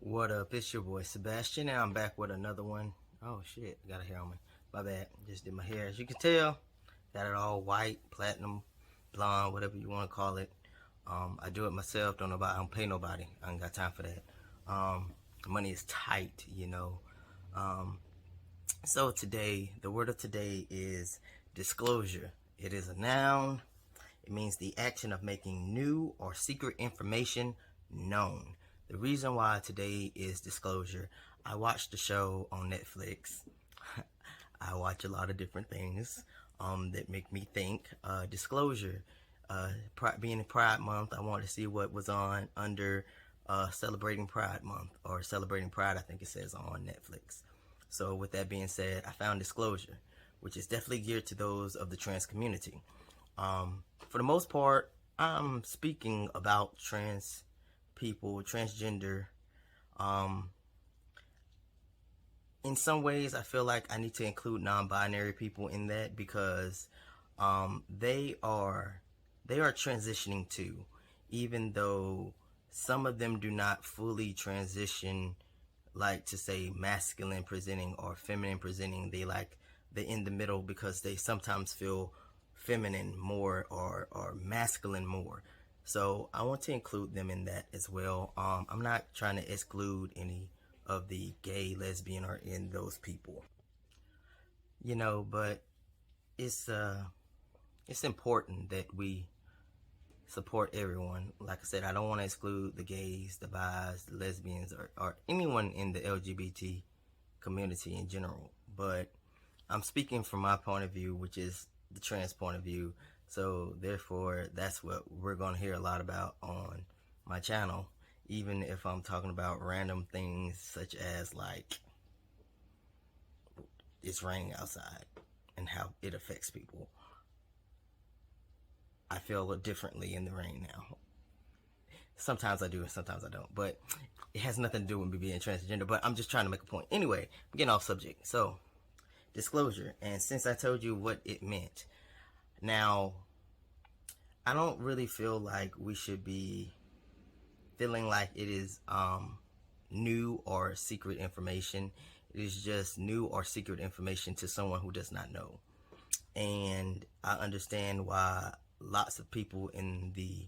What up? It's your boy Sebastian, and I'm back with another one. Oh shit, got a hair on me. My bad. Just did my hair. As you can tell, got it all white, platinum, blonde, whatever you want to call it. I do it myself. I don't pay nobody. I ain't got time for that. Money is tight, you know. Um, so today, the word of today is disclosure. It is a noun. It means the action of making new or secret information known. The reason why today is disclosure, I watched the show on Netflix. I watch a lot of different things that make me think. Disclosure, being in Pride Month, I wanted to see what was on under Celebrating Pride Month, or Celebrating Pride, I think it says on Netflix. So with that being said, I found Disclosure, which is definitely geared to those of the trans community. For the most part, I'm speaking about trans people, transgender. Um, in some ways, I feel like I need to include non-binary people in that because they are transitioning too, even though some of them do not fully transition, like to say masculine presenting or feminine presenting. They in the middle because they sometimes feel feminine more or masculine more. So I want to include them in that as well. I'm not trying to exclude any of the gay, lesbian, or in those people, but it's it's important that we support everyone. Like I said, I don't want to exclude the gays, the bis, the lesbians, or anyone in the LGBT community in general. But I'm speaking from my point of view, which is the trans point of view. So therefore, that's what we're going to hear a lot about on my channel, even if I'm talking about random things such as like it's raining outside and how it affects people. I feel differently in the rain now. Sometimes I do and sometimes I don't, but it has nothing to do with me being transgender, but I'm just trying to make a point. Anyway, I'm getting off subject. So, disclosure, and since I told you what it meant, now, I don't really feel like we should be feeling like it is new or secret information. It is just new or secret information to someone who does not know. And I understand why lots of people in the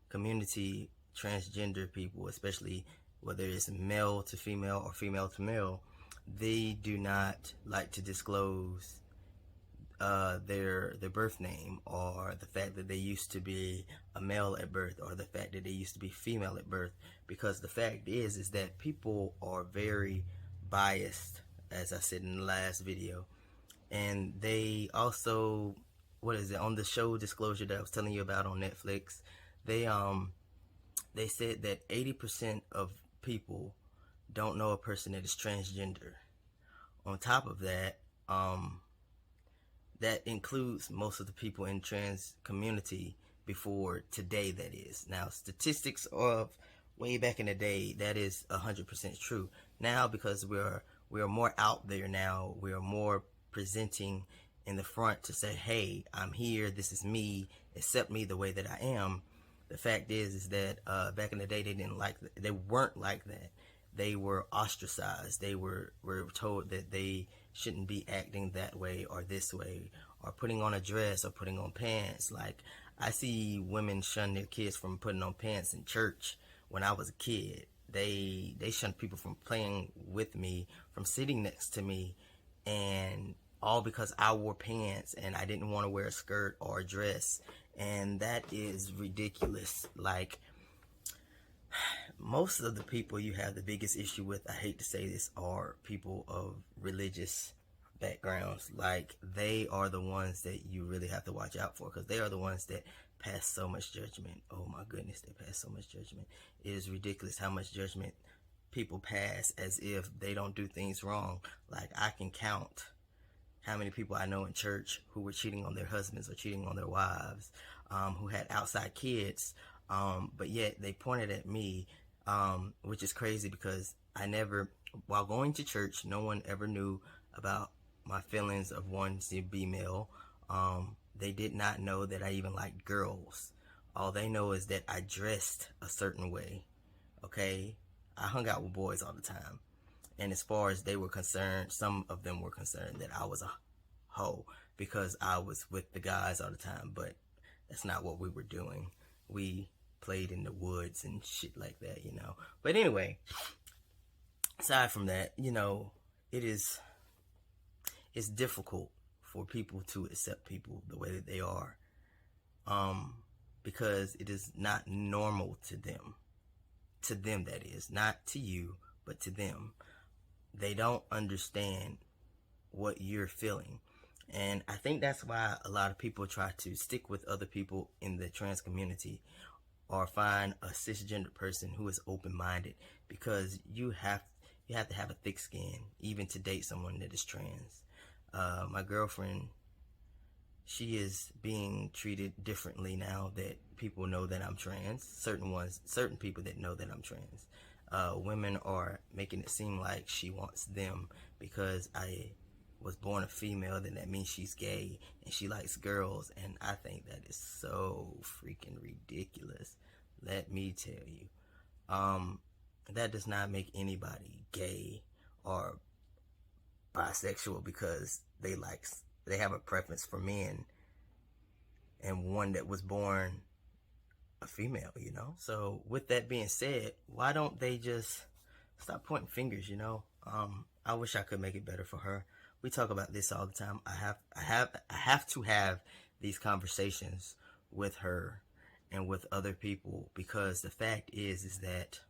community, transgender people, especially whether it's male to female or female to male, they do not like to disclose their birth name, or the fact that they used to be a male at birth, or the fact that they used to be female at birth, because the fact is that people are very biased, as I said in the last video. And they also, what is it, on the show Disclosure that I was telling you about on Netflix, they said that 80% of people don't know a person that is transgender. On top of that, that includes most of the people in trans community before today, that is. Now, statistics of way back in the day, that is 100% true. Now, because we are more out there now, we are more presenting in the front to say, hey, I'm here, this is me, accept me the way that I am. The fact is that back in the day, they weren't like that. They were ostracized. They were told that they shouldn't be acting that way or this way, or putting on a dress or putting on pants. Like, I see women shun their kids from putting on pants in church. When I was a kid, they shunned people from playing with me, from sitting next to me, and all because I wore pants and I didn't want to wear a skirt or a dress. And that is ridiculous. Like, most of the people you have the biggest issue with, I hate to say this, are people of religious backgrounds. Like, they are the ones that you really have to watch out for, because they are the ones that pass so much judgment. Oh my goodness, they pass so much judgment. It is ridiculous how much judgment people pass as if they don't do things wrong. Like, I can count how many people I know in church who were cheating on their husbands or cheating on their wives, who had outside kids, but yet they pointed at me, which is crazy because while going to church, no one ever knew about my feelings of wanting to be male. They did not know that I even liked girls. All they know is that I dressed a certain way, okay? I hung out with boys all the time. And as far as they were concerned, some of them were concerned that I was a hoe because I was with the guys all the time. But that's not what we were doing. We played in the woods and shit like that, you know. But anyway, aside from that, you know, it's difficult for people to accept people the way that they are, because it is not normal to them. To them, that is. Not to you, but to them. They don't understand what you're feeling. And I think that's why a lot of people try to stick with other people in the trans community or find a cisgender person who is open-minded, because you have to have a thick skin even to date someone that is trans. My girlfriend, she is being treated differently now that people know that I'm trans. Certain people that know that I'm trans. Women are making it seem like she wants them because I was born a female, then that means she's gay and she likes girls. And I think that is so freaking ridiculous. Let me tell you. That does not make anybody gay or bisexual because they have a preference for men and one that was born a female, you know. So with that being said, why don't they just stop pointing fingers, you know? I wish I could make it better for her. We talk about this all the time. I have to have these conversations with her and with other people, because the fact is that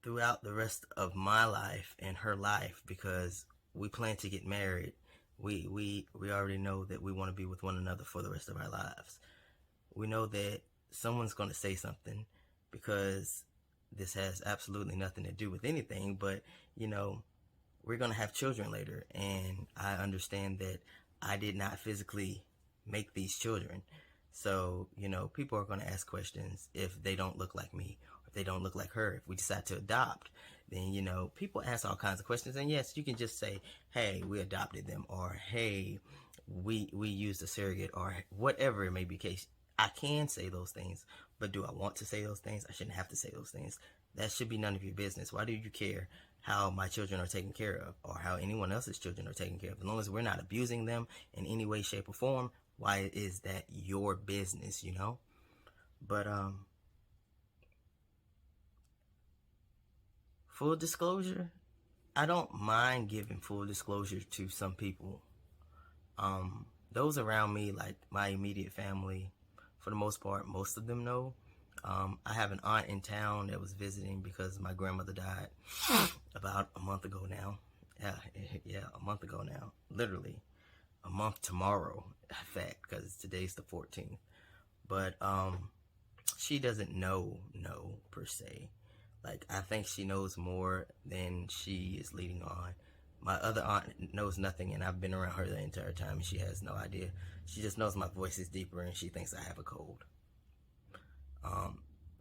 throughout the rest of my life and her life, because we plan to get married, we already know that we want to be with one another for the rest of our lives. We know that someone's going to say something, because this has absolutely nothing to do with anything, but you know, we're going to have children later, and I understand that I did not physically make these children. So, you know, people are going to ask questions if they don't look like me, or if they don't look like her. If we decide to adopt, then, you know, people ask all kinds of questions. And yes, you can just say, hey, we adopted them, or hey, we used a surrogate, or whatever it may be the case. I can say those things, but do I want to say those things? I shouldn't have to say those things. That should be none of your business. Why do you care how my children are taken care of, or how anyone else's children are taken care of? As long as we're not abusing them in any way, shape, or form, why is that your business, you know? But full disclosure, I don't mind giving full disclosure to some people. Those around me, like my immediate family, for the most part, most of them know. I have an aunt in town that was visiting because my grandmother died about a month ago now. Yeah, a month ago now. Literally a month tomorrow, in fact, because today's the 14th. But she doesn't know per se. Like, I think she knows more than she is leading on. My other aunt knows nothing, and I've been around her the entire time, and she has no idea. She just knows my voice is deeper, and she thinks I have a cold.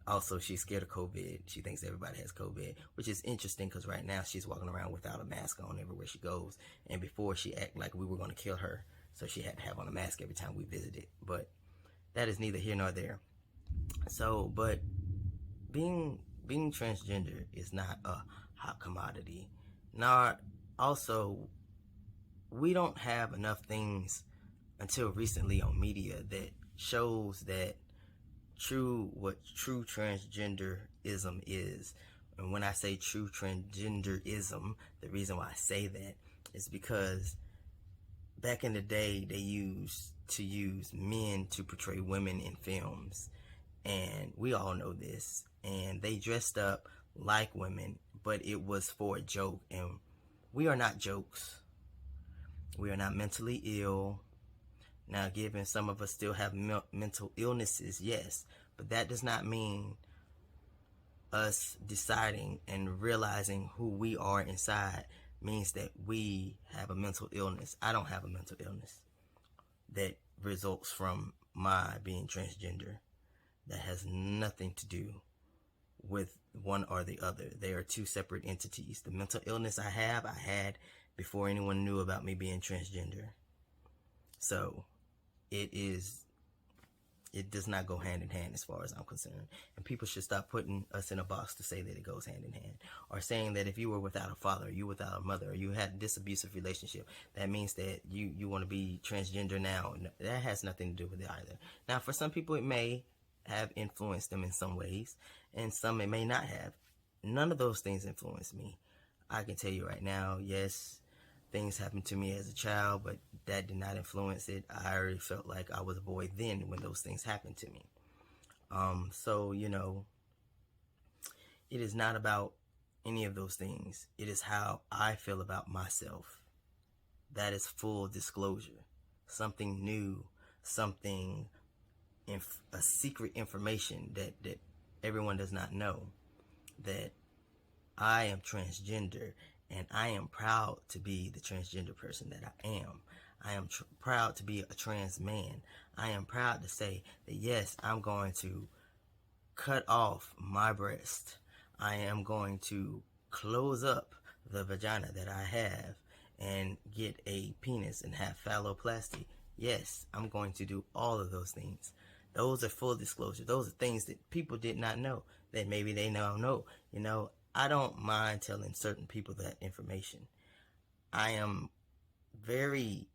Also, she's scared of COVID. She thinks everybody has COVID, which is interesting because right now she's walking around without a mask on everywhere she goes. And before, she acted like we were going to kill her, so she had to have on a mask every time we visited. But that is neither here nor there. So, but being transgender is not a hot commodity. Nor also, we don't have enough things until recently on media that shows that what true transgenderism is. And when I say true transgenderism, the reason why I say that is because back in the day, they used to use men to portray women in films, and we all know this. And they dressed up like women, but it was for a joke. And we are not jokes. We are not mentally ill. Now, given some of us still have mental illnesses, yes, but that does not mean us deciding and realizing who we are inside means that we have a mental illness. I don't have a mental illness that results from my being transgender. That has nothing to do with one or the other. They are two separate entities. The mental illness I had before anyone knew about me being transgender. So it is It does not go hand in hand as far as I'm concerned. And people should stop putting us in a box to say that it goes hand in hand. Or saying that if you were without a father, or you without a mother, or you had this abusive relationship, that means that you want to be transgender now. That has nothing to do with it either. Now, for some people, it may have influenced them in some ways, and some it may not have. None of those things influenced me. I can tell you right now, yes, things happened to me as a child, but that did not influence it. I already felt like I was a boy then when those things happened to me. So, it is not about any of those things. It is how I feel about myself. That is full disclosure. Something new, something, a secret information that everyone does not know. That I am transgender, and I am proud to be the transgender person that I am. I am proud to be a trans man. I am proud to say that yes, I'm going to cut off my breast. I am going to close up the vagina that I have and get a penis and have phalloplasty. Yes, I'm going to do all of those things. Those are full disclosure. Those are things that people did not know that maybe they now know. I don't mind telling certain people that information. I am very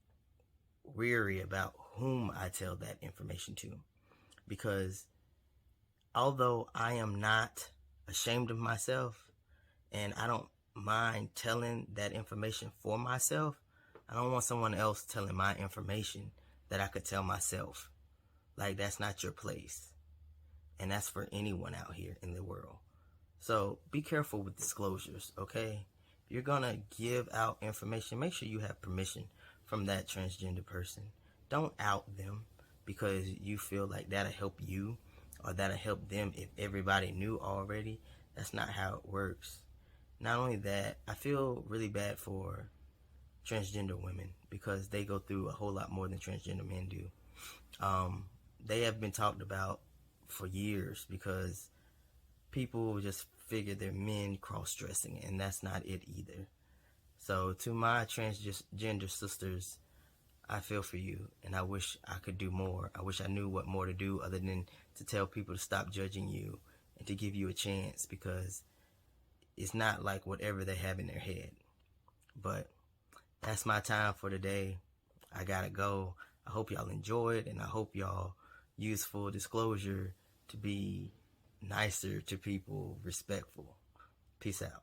weary about whom I tell that information to, because although I am not ashamed of myself and I don't mind telling that information for myself, I don't want someone else telling my information that I could tell myself. Like, that's not your place. And that's for anyone out here in the world. So be careful with disclosures, okay? If you're gonna give out information, make sure you have permission from that transgender person. Don't out them because you feel like that'll help you or that'll help them if everybody knew already. That's not how it works. Not only that, I feel really bad for transgender women because they go through a whole lot more than transgender men do. They have been talked about for years because people just figure they're men cross-dressing, and that's not it either. So to my transgender sisters, I feel for you, and I wish I could do more. I wish I knew what more to do other than to tell people to stop judging you and to give you a chance, because it's not like whatever they have in their head. But that's my time for today. I gotta go. I hope y'all enjoyed, and I hope y'all use full disclosure to be nicer to people, respectful. Peace out.